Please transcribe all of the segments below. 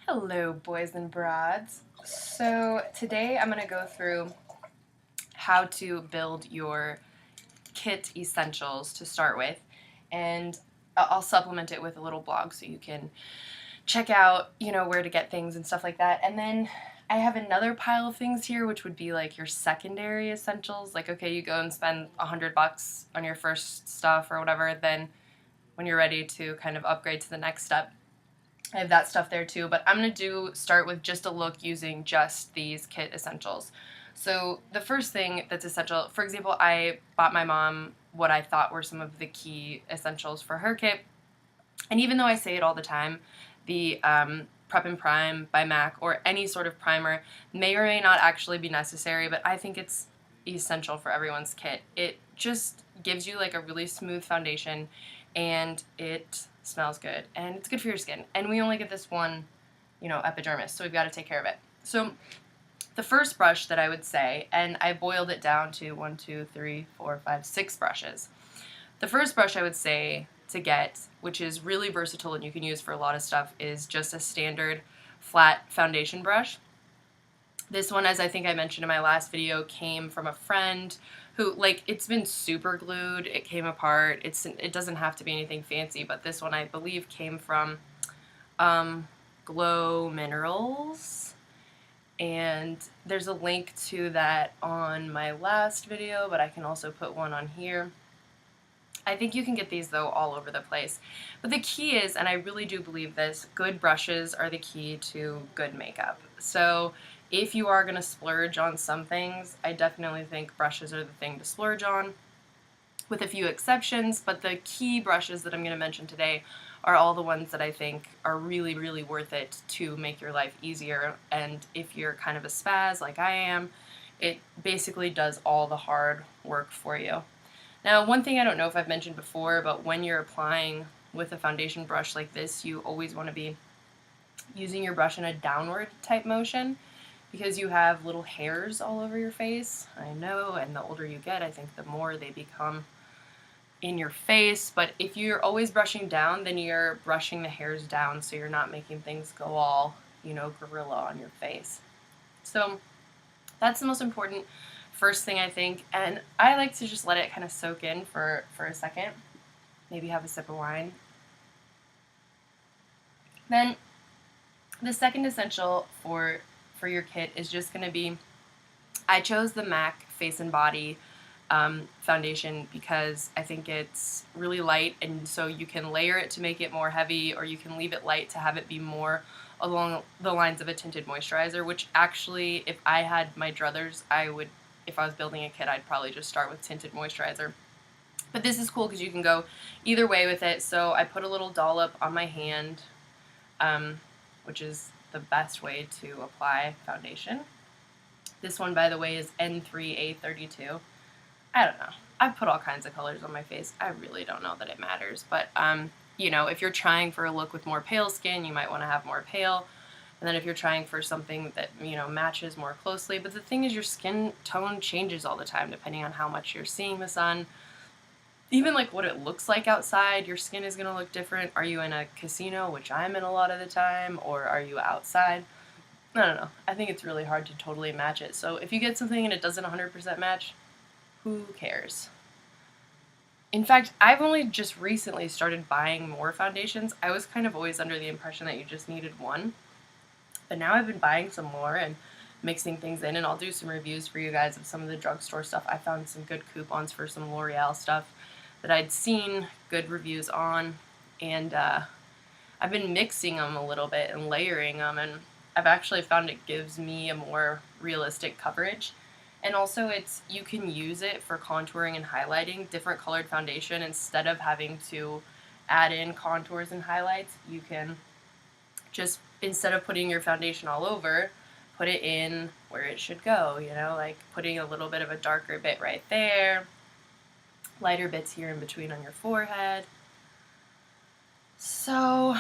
Hello, boys and broads. So today I'm going to go through how to build your kit essentials to start with, and I'll supplement it with a little blog so you can check out, where to get things and stuff like that. And then I have another pile of things here, which would be like your secondary essentials. Like, okay, you go and spend $100 on your first stuff or whatever, then when you're ready to kind of upgrade to the next step, I have that stuff there too, but I'm going to start with just a look using just these kit essentials. So the first thing that's essential, for example, I bought my mom what I thought were some of the key essentials for her kit. And even though I say it all the time, the Prep and Prime by MAC or any sort of primer may or may not actually be necessary, but I think it's essential for everyone's kit. It just gives you like a really smooth foundation, and it smells good, and it's good for your skin. And we only get this one, epidermis, so we've got to take care of it. So the first brush that I would say, and I boiled it down to 1, 2, 3, 4, 5, 6 brushes. The first brush I would say to get, which is really versatile and you can use for a lot of stuff, is just a standard flat foundation brush. This one, as I think I mentioned in my last video, came from a friend who, like, it's been super glued, it came apart, it doesn't have to be anything fancy, but this one I believe came from Glow Minerals, and there's a link to that on my last video, but I can also put one on here. I think you can get these, though, all over the place. But the key is, and I really do believe this, good brushes are the key to good makeup. So if you are going to splurge on some things, I definitely think brushes are the thing to splurge on, with a few exceptions. But the key brushes that I'm going to mention today are all the ones that I think are really, really worth it to make your life easier. And if you're kind of a spaz like I am, it basically does all the hard work for you. Now, one thing I don't know if I've mentioned before, but when you're applying with a foundation brush like this, you always want to be using your brush in a downward type motion because you have little hairs all over your face. I know, and the older you get, I think the more they become in your face. But if you're always brushing down, then you're brushing the hairs down, so you're not making things go all, gorilla on your face. So that's the most important first thing, I think, and I like to just let it kind of soak in for a second. Maybe have a sip of wine. Then the second essential for your kit is just going to be, I chose the MAC Face and Body foundation because I think it's really light, and so you can layer it to make it more heavy, or you can leave it light to have it be more along the lines of a tinted moisturizer, which actually, if I had my druthers, if I was building a kit, I'd probably just start with tinted moisturizer. But this is cool because you can go either way with it. So I put a little dollop on my hand, which is the best way to apply foundation. This one, by the way, is N3A32. I don't know. I put all kinds of colors on my face. I really don't know that it matters. But, if you're trying for a look with more pale skin, you might want to have more pale. And then if you're trying for something that, matches more closely. But the thing is, your skin tone changes all the time depending on how much you're seeing the sun. Even like what it looks like outside, your skin is going to look different. Are you in a casino, which I'm in a lot of the time, or are you outside? I don't know. I think it's really hard to totally match it. So if you get something and it doesn't 100% match, who cares? In fact, I've only just recently started buying more foundations. I was kind of always under the impression that you just needed one. But now I've been buying some more and mixing things in, and I'll do some reviews for you guys of some of the drugstore stuff. I found some good coupons for some L'Oreal stuff that I'd seen good reviews on, and I've been mixing them a little bit and layering them, and I've actually found it gives me a more realistic coverage. And also you can use it for contouring and highlighting different colored foundation. Instead of having to add in contours and highlights, you can just, instead of putting your foundation all over, put it in where it should go, like putting a little bit of a darker bit right there, lighter bits here in between on your forehead. So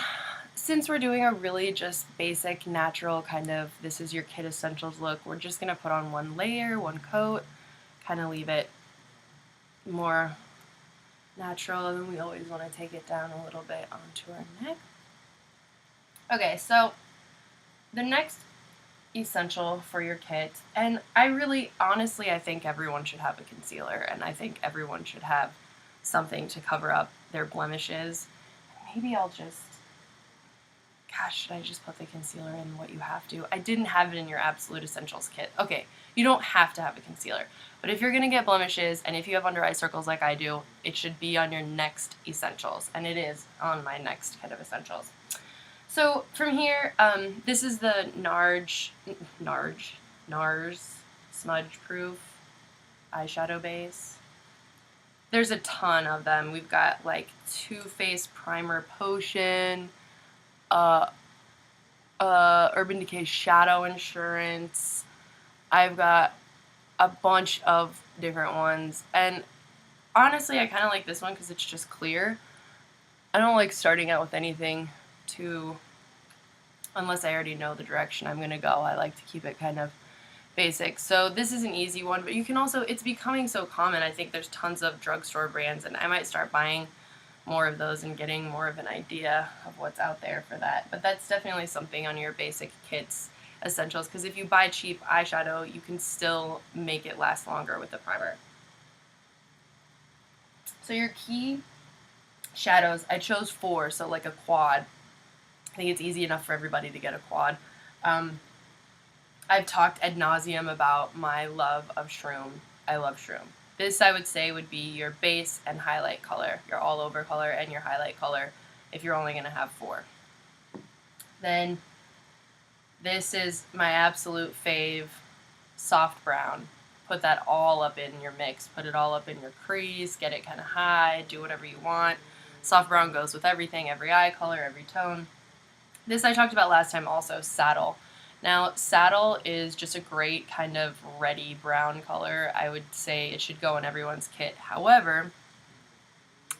since we're doing a really just basic, natural kind of, this is your kit essentials look, we're just going to put on one layer, one coat, kind of leave it more natural, and then we always want to take it down a little bit onto our neck. Okay, so The next essential for your kit, and I really, honestly, I think everyone should have a concealer, and I think everyone should have something to cover up their blemishes. Maybe I'll just, gosh, should I just put the concealer in what you have to? I didn't have it in your absolute essentials kit. Okay, you don't have to have a concealer, but if you're gonna get blemishes and if you have under eye circles like I do, it should be on your next essentials, and it is on my next kit of essentials. So from here, this is the NARS Smudge Proof eyeshadow base. There's a ton of them. We've got like Too Faced Primer Potion, Urban Decay Shadow Insurance. I've got a bunch of different ones, and honestly, I kind of like this one because it's just clear. I don't like starting out with anything too, unless I already know the direction I'm going to go. I like to keep it kind of basic. So this is an easy one, but you can also, it's becoming so common. I think there's tons of drugstore brands, and I might start buying more of those and getting more of an idea of what's out there for that. But that's definitely something on your basic kits essentials, because if you buy cheap eyeshadow, you can still make it last longer with the primer. So your key shadows, I chose 4, so like a quad. I think it's easy enough for everybody to get a quad. I've talked ad nauseum about my love of shroom. I love shroom. This, I would say, would be your base and highlight color, your all-over color and your highlight color, if you're only going to have 4. Then this is my absolute fave, soft brown. Put that all up in your mix. Put it all up in your crease. Get it kind of high. Do whatever you want. Soft brown goes with everything, every eye color, every tone. This I talked about last time also, Saddle. Now, Saddle is just a great kind of reddy brown color. I would say it should go in everyone's kit. However,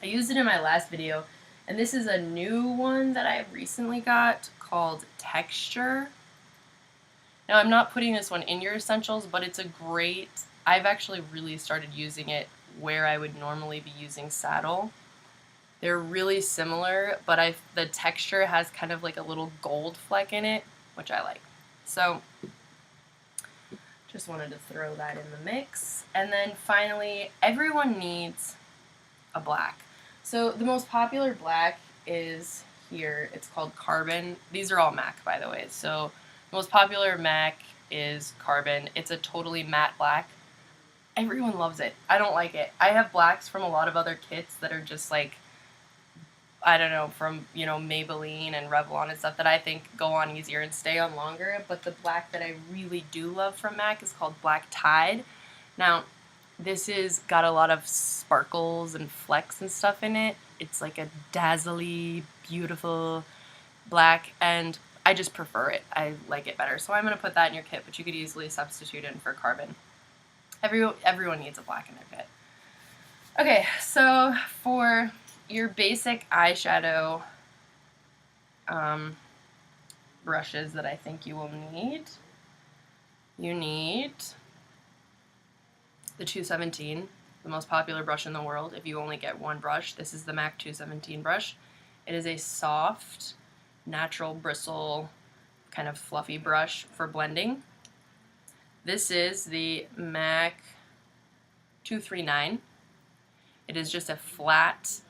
I used it in my last video, and this is a new one that I recently got called Texture. Now, I'm not putting this one in your essentials, but it's a great, I've actually really started using it where I would normally be using Saddle. They're really similar, but the texture has kind of like a little gold fleck in it, which I like. So just wanted to throw that in the mix. And then finally, everyone needs a black. So the most popular black is here. It's called Carbon. These are all MAC, by the way. So the most popular MAC is Carbon. It's a totally matte black. Everyone loves it. I don't like it. I have blacks from a lot of other kits that are just like, I don't know, from, you know, Maybelline and Revlon and stuff that I think go on easier and stay on longer. But the black that I really do love from MAC is called Black Tide. Now, this is got a lot of sparkles and flecks and stuff in it. It's like a dazzly, beautiful black, and I just prefer it. I like it better. So I'm going to put that in your kit, but you could easily substitute in for Carbon. Everyone needs a black in their kit. Okay, so for your basic eyeshadow brushes that I think you will need, you need the 217, the most popular brush in the world. If you only get one brush, this is the MAC 217 brush. It is a soft, natural bristle, kind of fluffy brush for blending. This is the MAC 239. It is just a flat,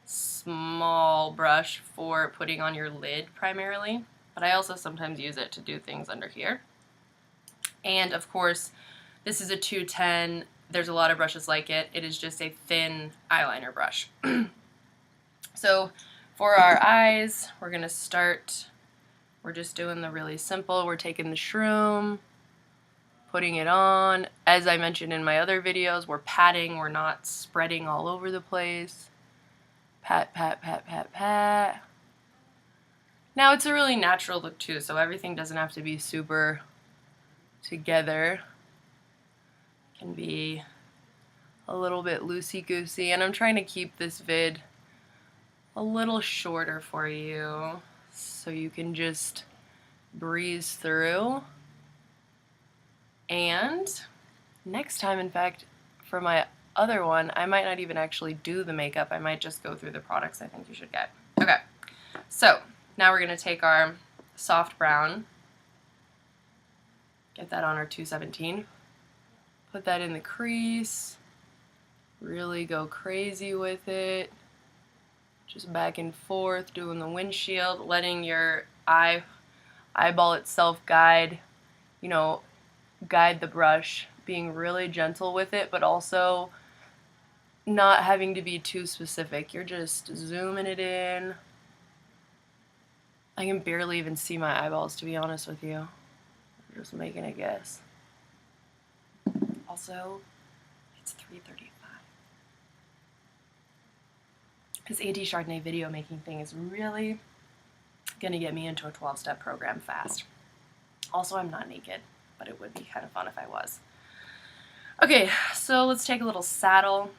small brush for putting on your lid primarily, but I also sometimes use it to do things under here. And of course, this is a 210. There's a lot of brushes like it. It is just a thin eyeliner brush. So for our eyes, we're going to start, we're just doing the really simple. We're taking the shroom, putting it on. As I mentioned in my other videos, we're patting, we're not spreading all over the place. Pat, pat, pat, pat, pat. Now it's a really natural look too, so everything doesn't have to be super together. It can be a little bit loosey-goosey, and I'm trying to keep this vid a little shorter for you so you can just breeze through. And next time, in fact, for my other one, I might not even actually do the makeup. I might just go through the products I think you should get. Okay, so now we're going to take our soft brown Get that on our 217. Put that in the crease. Really go crazy with it. Just back and forth, doing the windshield, letting your eyeball itself guide, you know, guide the brush, being really gentle with it, but also not having to be too specific. You're just zooming it in. I can barely even see my eyeballs, to be honest with you. I'm just making a guess. Also, it's 3:35. This Aunty Chardonnay video making thing is really gonna get me into a 12-step program fast. Also, I'm not naked, but it would be kind of fun if I was. Okay, so let's take a little saddle.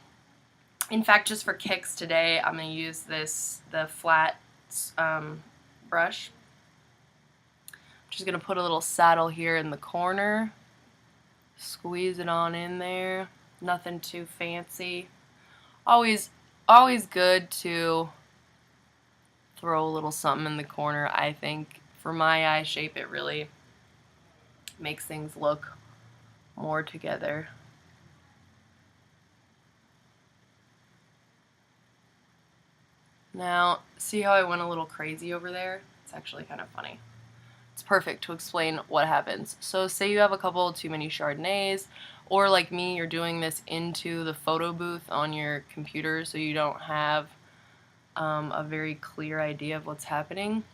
In fact, just for kicks today, I'm gonna use the flat brush. I'm just gonna put a little saddle here in the corner. Squeeze it on in there. Nothing too fancy. Always good to throw a little something in the corner. I think for my eye shape, it really makes things look more together. Now, see how I went a little crazy over there? It's actually kind of funny. It's perfect to explain what happens. So say you have a couple too many Chardonnays, or like me, you're doing this into the photo booth on your computer so you don't have a very clear idea of what's happening.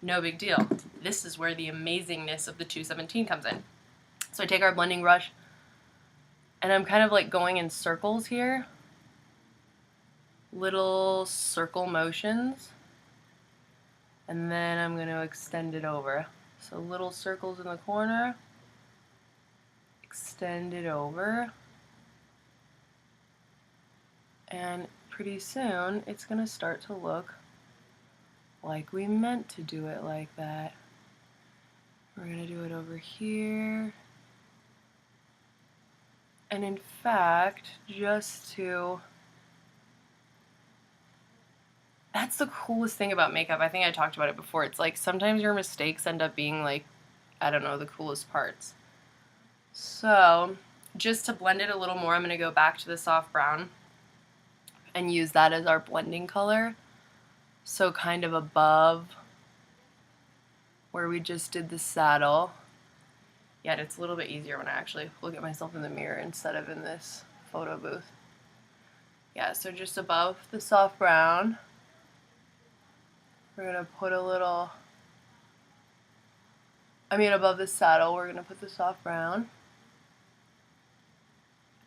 No big deal. This is where the amazingness of the 217 comes in. So I take our blending brush, and I'm kind of like going in circles here. Little circle motions. And then I'm going to extend it over. So little circles in the corner, extend it over, and pretty soon it's going to start to look like we meant to do it like that. We're going to do it over here. And in fact, that's the coolest thing about makeup. I think I talked about it before. It's like sometimes your mistakes end up being like, I don't know, the coolest parts. So just to blend it a little more, I'm going to go back to the soft brown and use that as our blending color. So kind of above where we just did the saddle. Yet it's a little bit easier when I actually look at myself in the mirror instead of in this photo booth. Yeah, so just above the soft brown. We're going to put a little, above the saddle, we're going to put the soft brown.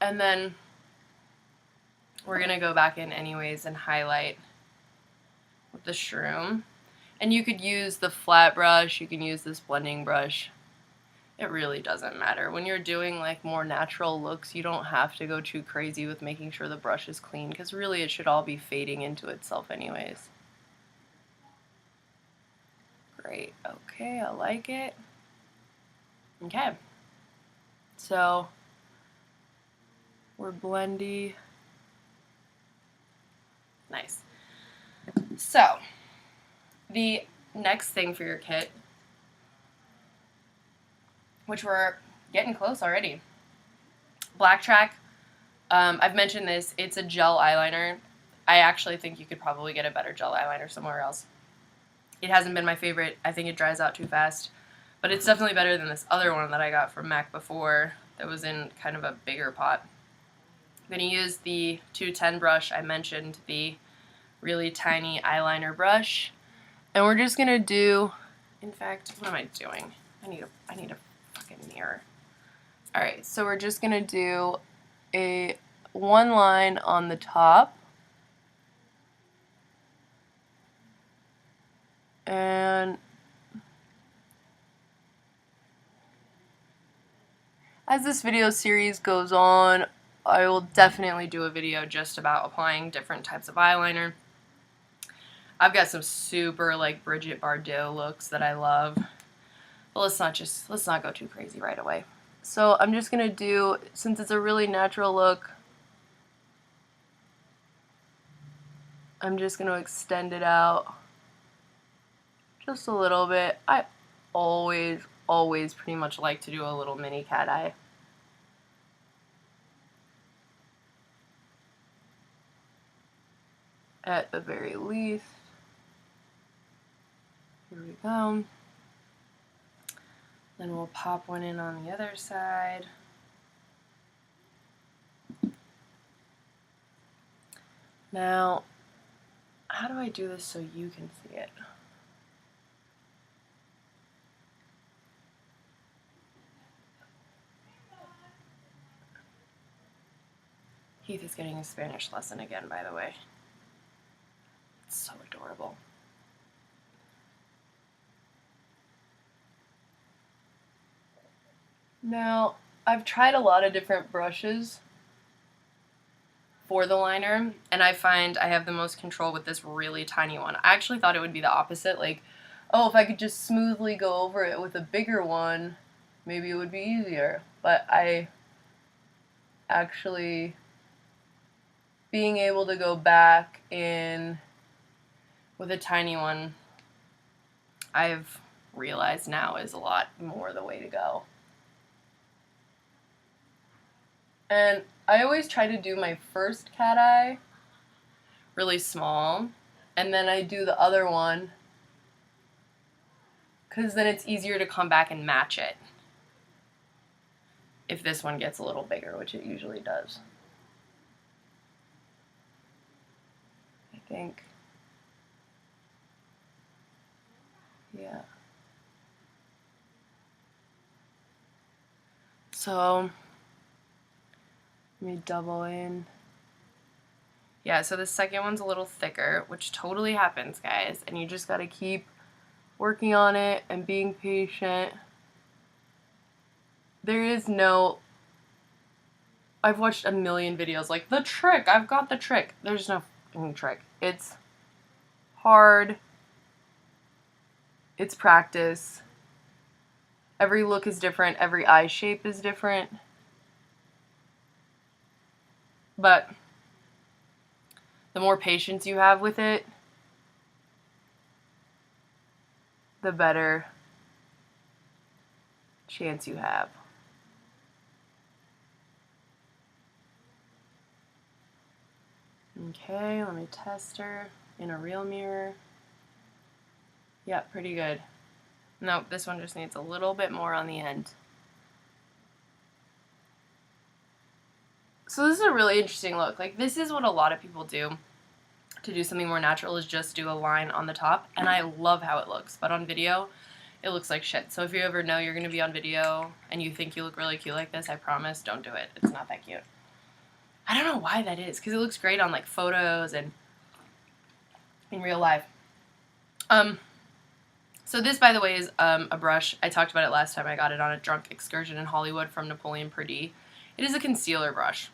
And then we're going to go back in anyways and highlight with the shroom. And you could use the flat brush, you can use this blending brush. It really doesn't matter. When you're doing like more natural looks, you don't have to go too crazy with making sure the brush is clean, because really it should all be fading into itself anyways. Great. Okay, I like it. Okay. So we're blendy. Nice. So the next thing for your kit, which we're getting close already. Black Track. I've mentioned this. It's a gel eyeliner. I actually think you could probably get a better gel eyeliner somewhere else. It hasn't been my favorite. I think it dries out too fast. But it's definitely better than this other one that I got from MAC before that was in kind of a bigger pot. I'm going to use the 210 brush. I mentioned the really tiny eyeliner brush. And we're just going to do, in fact, what am I doing? I need a fucking mirror. Alright, so we're just going to do one line on the top. And as this video series goes on, I will definitely do a video just about applying different types of eyeliner. I've got some super like Bridget Bardot looks that I love. But let's not go too crazy right away. So I'm just gonna do, since it's a really natural look, I'm just gonna extend it out just a little bit. I always always pretty much like to do a little mini cat eye. At the very least. Here we go. Then we'll pop one in on the other side. Now, how do I do this so you can see it? Heath is getting a Spanish lesson again, by the way. It's so adorable. Now, I've tried a lot of different brushes for the liner, and I find I have the most control with this really tiny one. I actually thought it would be the opposite, like, oh, if I could just smoothly go over it with a bigger one, maybe it would be easier. But I actually, being able to go back in with a tiny one, I've realized now is a lot more the way to go. And I always try to do my first cat eye really small, and then I do the other one, because then it's easier to come back and match it if this one gets a little bigger, which it usually does. I think. Yeah. So let me double in. Yeah, so the second one's a little thicker, which totally happens, guys, and you just gotta keep working on it and being patient. There is no, I've watched a million videos like, the trick, I've got the trick. There's no fucking trick. It's hard. It's practice. Every look is different. Every eye shape is different. But the more patience you have with it, the better chance you have. Okay, let me test her in a real mirror. Yeah, pretty good. Nope, this one just needs a little bit more on the end. So this is a really interesting look. Like, this is what a lot of people do to do something more natural, is just do a line on the top, and I love how it looks, but on video it looks like shit. So if you ever know you're going to be on video and you think you look really cute like this, I promise, don't do it. It's not that cute. I don't know why that is, because it looks great on like photos and in real life. So this, by the way, is a brush. I talked about it last time. I got it on a drunk excursion in Hollywood from Napoleon Perdue. It is a concealer brush.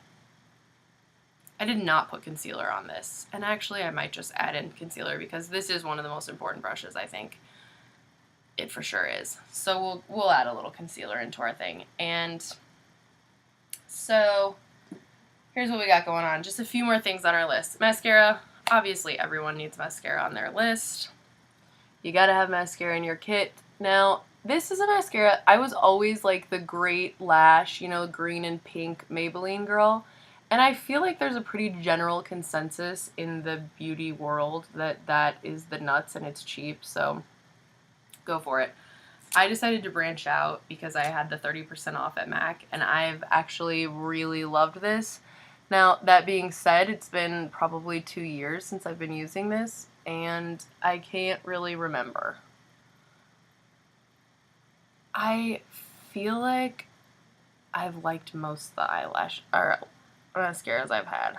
I did not put concealer on this, and actually I might just add in concealer because this is one of the most important brushes, I think. It for sure is. So we'll add a little concealer into our thing. And so here's what we got going on. Just a few more things on our list. Mascara. Obviously everyone needs mascara on their list. You gotta have mascara in your kit. Now, this is a mascara. I was always like the Great Lash, you know, green and pink Maybelline girl. And I feel like there's a pretty general consensus in the beauty world that that is the nuts and it's cheap, so go for it. I decided to branch out because I had the 30% off at MAC, and I've actually really loved this. Now, that being said, it's been probably 2 years since I've been using this, and I can't really remember. I feel like I've liked most of the eyelash or mascaras I've had.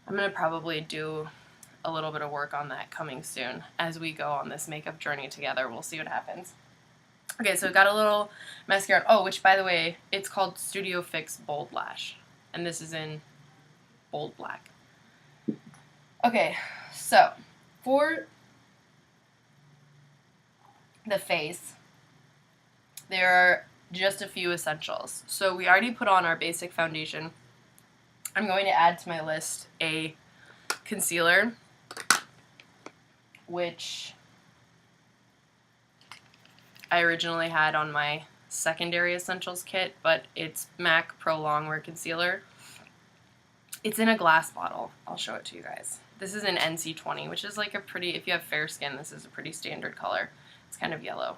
I'm going to probably do a little bit of work on that coming soon as we go on this makeup journey together. We'll see what happens. Okay, so I've got a little mascara. Oh, which, by the way, it's called Studio Fix Bold Lash, and this is in bold black. Okay, so for the face, there are just a few essentials. So we already put on our basic foundation. I'm going to add to my list a concealer, which I originally had on my secondary essentials kit, but it's MAC Pro Longwear Concealer. It's in a glass bottle. I'll show it to you guys. This is an NC20, which is like a pretty, if you have fair skin, this is a pretty standard color. It's kind of yellow.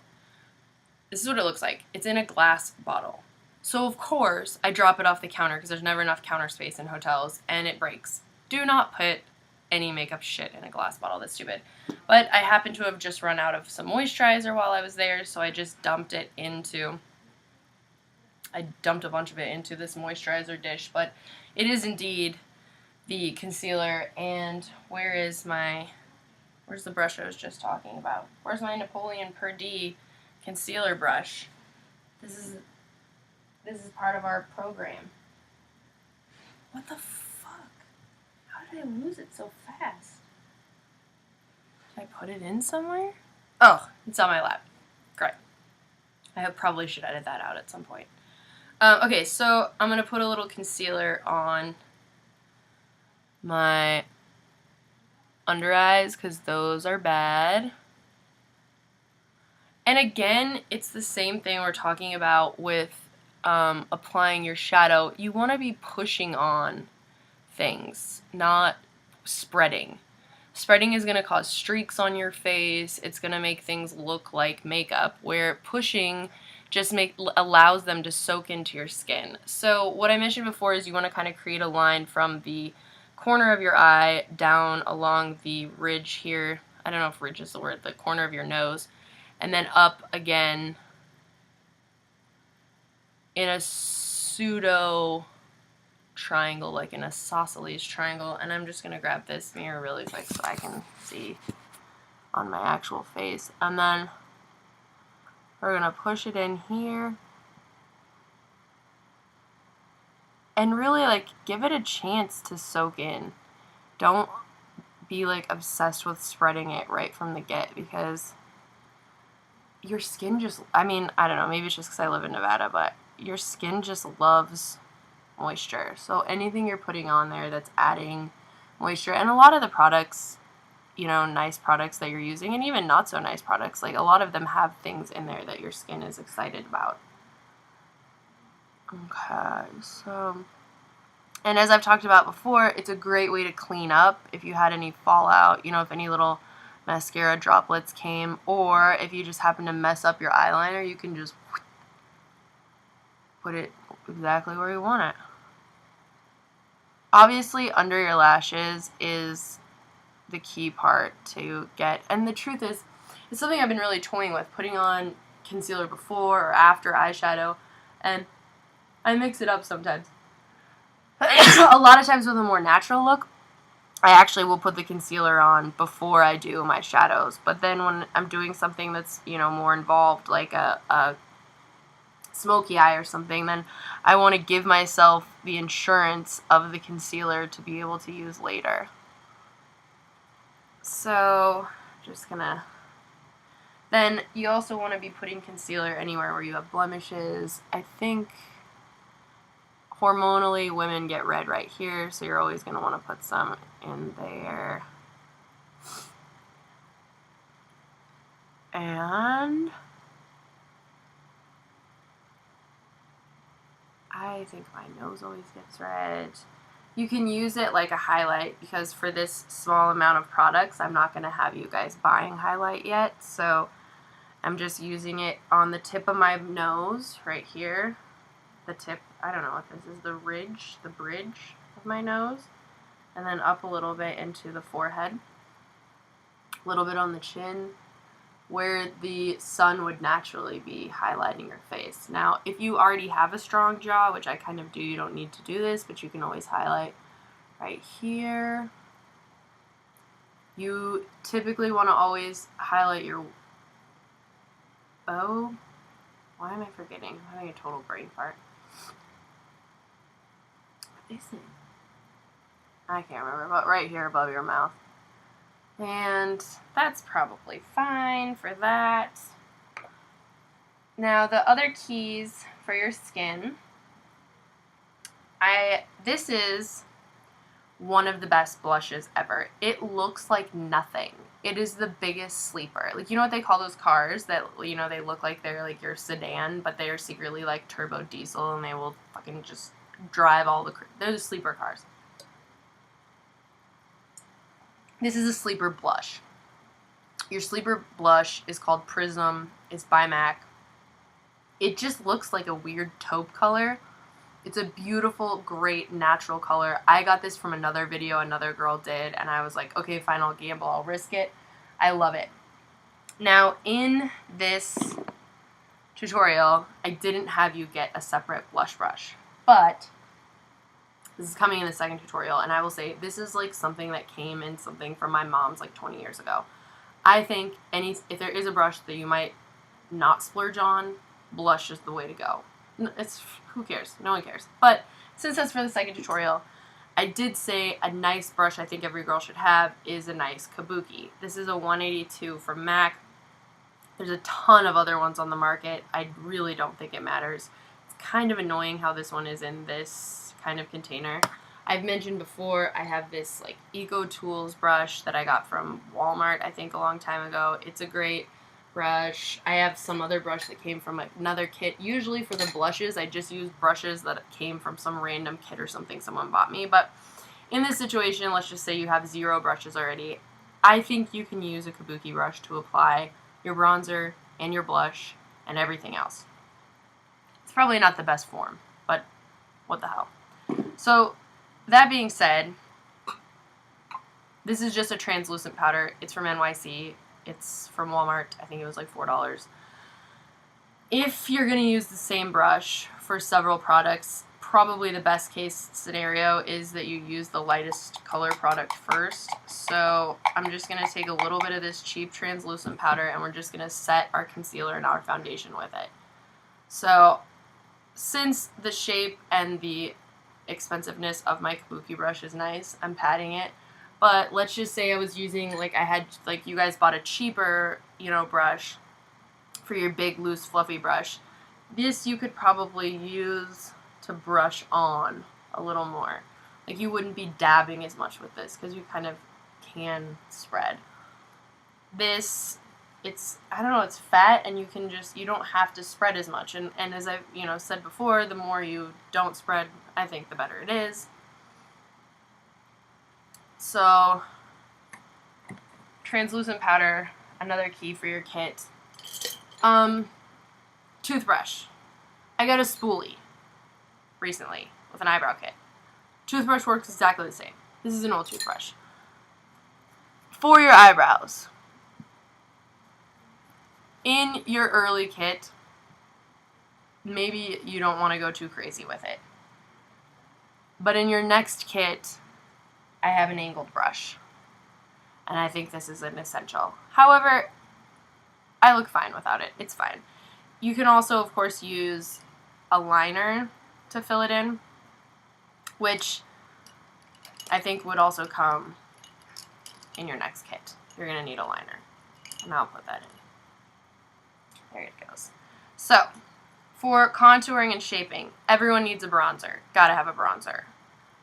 This is what it looks like. It's in a glass bottle. So of course, I drop it off the counter because there's never enough counter space in hotels, and it breaks. Do not put any makeup shit in a glass bottle. That's stupid. But I happen to have just run out of some moisturizer while I was there, so I just dumped a bunch of it into this moisturizer dish. But it is indeed the concealer. And where's the brush I was just talking about? Where's my Napoleon Per D concealer brush? This is part of our program. What the fuck? How did I lose it so fast? Did I put it in somewhere? Oh, it's on my lap. Great. I probably should edit that out at some point. Okay, so I'm going to put a little concealer on my under eyes because those are bad. And again, it's the same thing we're talking about with applying your shadow. You want to be pushing on things, not spreading. Spreading is going to cause streaks on your face. It's going to make things look like makeup, where pushing just allows them to soak into your skin. So what I mentioned before is you want to kind of create a line from the corner of your eye down along the ridge here. I don't know if ridge is the word, the corner of your nose, and then up again in a pseudo triangle, like in a isosceles triangle. And I'm just going to grab this mirror really quick so I can see on my actual face. And then we're going to push it in here. And really, like, give it a chance to soak in. Don't be, like, obsessed with spreading it right from the get, because your skin just, I mean, I don't know, maybe it's just because I live in Nevada, but your skin just loves moisture. So anything you're putting on there that's adding moisture, and a lot of the products, you know, nice products that you're using, and even not so nice products, like a lot of them have things in there that your skin is excited about. Okay, so, and as I've talked about before, it's a great way to clean up if you had any fallout, you know, if any little mascara droplets came, or if you just happen to mess up your eyeliner, you can just put it exactly where you want it. Obviously, under your lashes is the key part to get, and the truth is, it's something I've been really toying with, putting on concealer before or after eyeshadow, and I mix it up sometimes. A lot of times with a more natural look, I actually will put the concealer on before I do my shadows. But then when I'm doing something that's, you know, more involved, like a smoky eye or something, then I want to give myself the insurance of the concealer to be able to use later. So, just gonna... Then you also want to be putting concealer anywhere where you have blemishes. I think hormonally women get red right here, so you're always going to want to put some in there. And I think my nose always gets red. You can use it like a highlight, because for this small amount of products, I'm not going to have you guys buying highlight yet, so I'm just using it on the tip of my nose right here. The tip, I don't know what this is, the bridge of my nose, and then up a little bit into the forehead, a little bit on the chin, where the sun would naturally be highlighting your face. Now, if you already have a strong jaw, which I kind of do, you don't need to do this, but you can always highlight right here. You typically want to always highlight your, oh, why am I forgetting? I'm having a total brain fart. What is it? I can't remember, but right here above your mouth. And that's probably fine for that. Now, the other keys for your skin, this is one of the best blushes ever. It looks like nothing. It is the biggest sleeper. Like, you know what they call those cars that, you know, they look like they're like your sedan, but they are secretly like turbo diesel, and they will fucking just drive all the... They're the sleeper cars. This is a sleeper blush. Your sleeper blush is called Prism. It's by MAC. It just looks like a weird taupe color. It's a beautiful, great, natural color. I got this from another video another girl did, and I was like, okay, fine, I'll gamble, I'll risk it. I love it. Now, in this tutorial, I didn't have you get a separate blush brush, but this is coming in the second tutorial, and I will say this is like something that came in something from my mom's like 20 years ago. I think if there is a brush that you might not splurge on, blush is the way to go. Who cares? No one cares. But since that's for the second tutorial, I did say a nice brush I think every girl should have is a nice kabuki. This is a 182 from MAC. There's a ton of other ones on the market. I really don't think it matters. It's kind of annoying how this one is in this kind of container. I've mentioned before, I have this like Eco Tools brush that I got from Walmart, I think a long time ago. It's a great brush. I have some other brush that came from another kit. Usually for the blushes, I just use brushes that came from some random kit or something someone bought me. But in this situation, let's just say you have 0 brushes already. I think you can use a kabuki brush to apply your bronzer and your blush and everything else. It's probably not the best form, but what the hell. So that being said, this is just a translucent powder. It's from NYC. It's from Walmart. I think it was like $4. If you're going to use the same brush for several products, probably the best case scenario is that you use the lightest color product first. So I'm just going to take a little bit of this cheap translucent powder, and we're just going to set our concealer and our foundation with it. So since the shape and the expensiveness of my kabuki brush is nice, I'm patting it. But let's just say I was using, like, you guys bought a cheaper, you know, brush for your big, loose, fluffy brush. This you could probably use to brush on a little more. Like, you wouldn't be dabbing as much with this because you kind of can spread. This, I don't know, it's fat, and you don't have to spread as much. And as I've, said before, the more you don't spread, I think the better it is. So, translucent powder, another key for your kit. Toothbrush. I got a spoolie recently with an eyebrow kit. Toothbrush works exactly the same. This is an old toothbrush. For your eyebrows, in your early kit, maybe you don't want to go too crazy with it. But in your next kit, I have an angled brush, and I think this is an essential. However, I look fine without it. It's fine. You can also, of course, use a liner to fill it in, which I think would also come in your next kit. You're going to need a liner, and I'll put that in. There it goes. So, for contouring and shaping, everyone needs a bronzer. Gotta have a bronzer.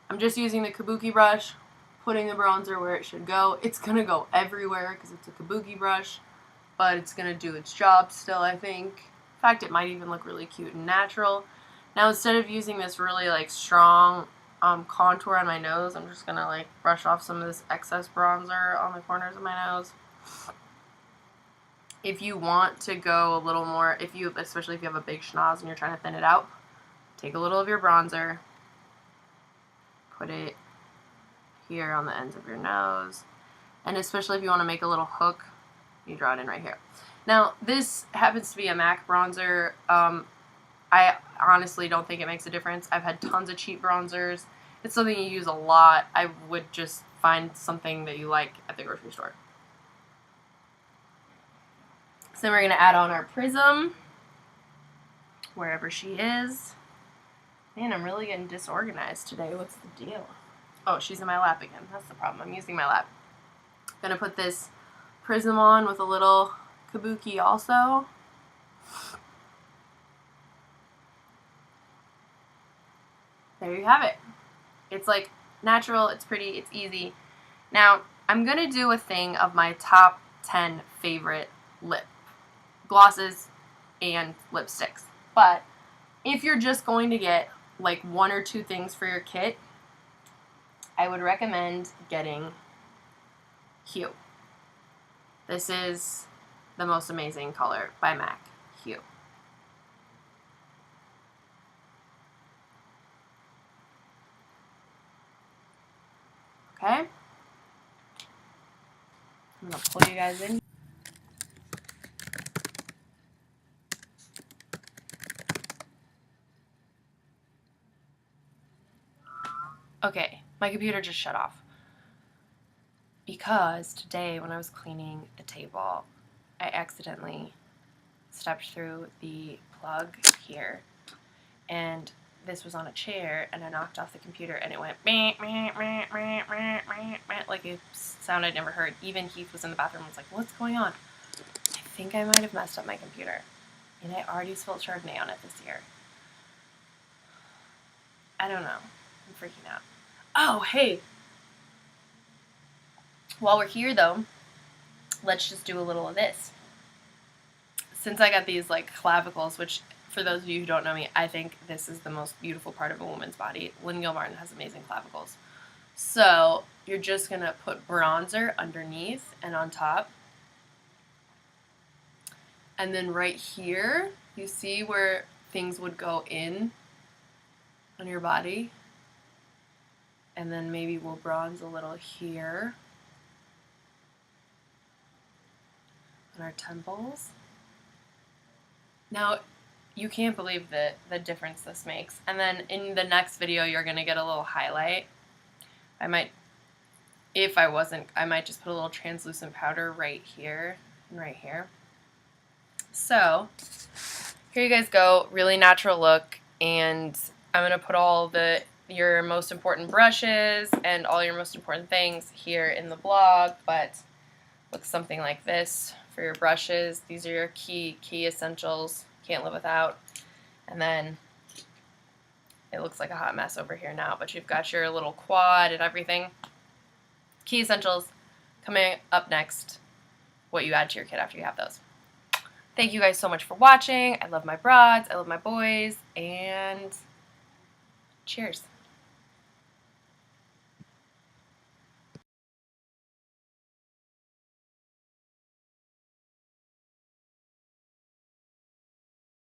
I'm just using the kabuki brush, putting the bronzer where it should go. It's going to go everywhere because it's a kabuki brush, but it's going to do its job still, I think. In fact, it might even look really cute and natural. Now, instead of using this really strong contour on my nose, I'm just going to brush off some of this excess bronzer on the corners of my nose. If you want to go a little more, especially if you have a big schnoz and you're trying to thin it out, take a little of your bronzer, put it here on the ends of your nose, and especially if you want to make a little hook, you draw it in right here. Now, this happens to be a MAC bronzer. I honestly don't think it makes a difference. I've had tons of cheap bronzers. It's something you use a lot. I would just find something that you like at the grocery store. So then we're going to add on our Prism, wherever she is. Man, I'm really getting disorganized today. What's the deal? Oh, she's in my lap again. That's the problem. I'm using my lap. I'm going to put this Prism on with a little kabuki also. There you have it. It's natural, it's pretty, it's easy. Now, I'm going to do a thing of my top 10 favorite lip glosses and lipsticks. But if you're just going to get like 1 or 2 things for your kit, I would recommend getting Hue. This is the most amazing color by MAC, Hue. Okay? I'm going to pull you guys in. Okay, my computer just shut off. Because today when I was cleaning the table, I accidentally stepped through the plug here. And this was on a chair, and I knocked off the computer, and it went meh, meh, meh, meh, meh, meh, meh, like a sound I'd never heard. Even Heath was in the bathroom and was like, what's going on? I think I might have messed up my computer. And I already spilled Chardonnay on it this year. I don't know. I'm freaking out. Oh, hey. While we're here, though, let's just do a little of this. Since I got these, like, clavicles, which, for those of you who don't know me, I think this is the most beautiful part of a woman's body. Lynn Gilmartin has amazing clavicles. So, you're just going to put bronzer underneath and on top. And then right here, you see where things would go in on your body? And then maybe we'll bronze a little here on our temples. Now, you can't believe the difference this makes. And then in the next video, you're going to get a little highlight. I might just put a little translucent powder right here and right here. So, here you guys go. Really natural look. And I'm going to put all your most important brushes and all your most important things here in the blog, but looks something like this for your brushes. These are your key essentials. Can't live without. And then it looks like a hot mess over here now, but you've got your little quad and everything. Key essentials coming up next, what you add to your kit after you have those. Thank you guys so much for watching. I love my broads, I love my boys, and cheers.